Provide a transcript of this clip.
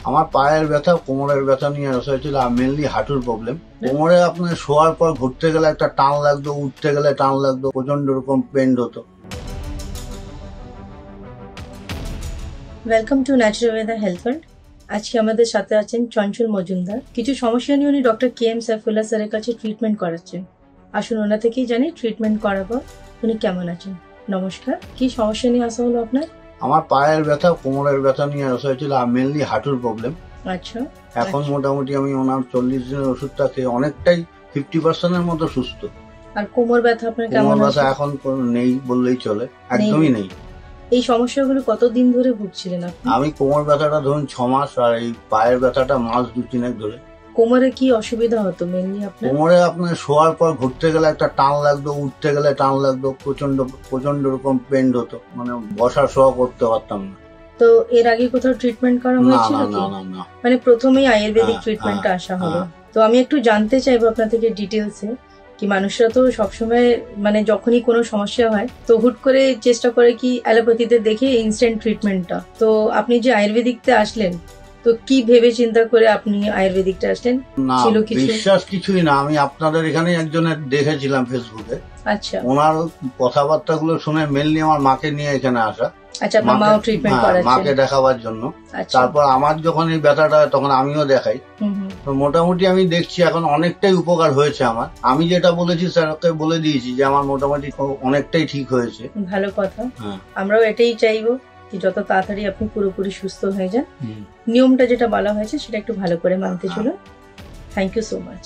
আমার পায়ের ব্যথা, কোমরের ব্যথা নিয়ে আসা হয়েছিল, মেনলি হাঁটুর প্রবলেম। কোমরে আপনার শোয়ার পর ঘুরতে গেলে একটা টান লাগতো, উঠতে গেলে টান লাগতো, প্রচন্ড রকম পেন হতো। Welcome to natural weather health world. আজকে আমাদের সাথে আছেন চঞ্চল মজুমদার। কিছু সমস্যা নিয়ে উনি ডক্টর KM সাইফুল্লাহ স্যারের কাছে ট্রিটমেন্ট করাচ্ছেন। আসুন ওনা থেকেই জানি ট্রিটমেন্ট করাবো উনি কেমন আছেন। নমস্কার, কি সমস্যা নিয়ে আসা হলো আপনার? আমার পায়ের ব্যথা, কোমরের ব্যথা নিয়ে আসা হয়েছিল, মেনলি হাঁটুর প্রবলেম। আচ্ছা, এখন মোটামুটি আমি ওনার 40 দিনের ওষুধটা খেয়ে অনেকটাই 50% মতো সুস্থ। আর কোমর ব্যথা আপনার কেমন? কোমর ব্যথা এখন নেই বললেই চলে, একদমই নেই। এই সমস্যাগুলো কতদিন ধরে ভুগছিলেন আপনি? আমি কোমর ব্যথাটা ধরুন 6 মাস, আর এই পায়ের ব্যথাটা মাস 2-3 ধরে। কোমরে কি অসুবিধা হতো মেনলি আপনার? কোমরে আপনার শোয়ার পর ঘুরতে গেলে একটা টান লাগতো, উঠতে গেলে টান লাগতো, প্রচন্ড রকম পেন হতো, মানে বসা শোয়া করতে পারতাম না। তো এর আগে কোথাও ট্রিটমেন্ট করা হয়েছিল কি? না। মানে প্রথমেই আয়ুর্বেদিক ট্রিটমেন্টে আসা হলো। তো আমি একটু জানতে চাইবো আপনার থেকে ডিটেলসে, কি মানুষরা তো সবসময় মানে যখনই কোনো সমস্যা হয় তো হুট করে চেষ্টা করে কি অ্যালোপ্যাথিতে দেখে ইনস্ট্যান্ট ট্রিটমেন্টটা। তো আপনি যে আয়ুর্বেদিকতে আসলেন, তো কি ভেবে চিন্তা করে আপনি আয়ুর্বেদিকটা আসলেন? না, ছিল কিছু বিশ্বাস কিছুই না। আমি আপনাদের এখানে একজনের দেখেছিলাম ফেসবুকে। আচ্ছা, ওনার কথাবার্তা গুলো শুনে মেনলি আমার মাকে নিয়ে এখানে আসা। আচ্ছা, আপনার মাও ট্রিটমেন্ট করাচ্ছেন? মাকে দেখাবার জন্য। আচ্ছা, তারপর আমার যখন এই ব্যথাটা হয় তখন আমিও দেখাই। তো মোটামুটি আমি দেখছি এখন অনেকটাই উপকার হয়েছে আমার। আমি যেটা বলেছি স্যারকে বলে দিয়েছি যে আমার মোটামুটি অনেকটাই ঠিক হয়েছে। ভালো কথা। আমরাও এটাই চাইবো যে যত তাড়াতাড়ি আপনি পুরোপুরি সুস্থ হয়ে যান। নিয়মটা যেটা বলা হয়েছে সেটা একটু ভালো করে মানতে চলুন। Thank you so much.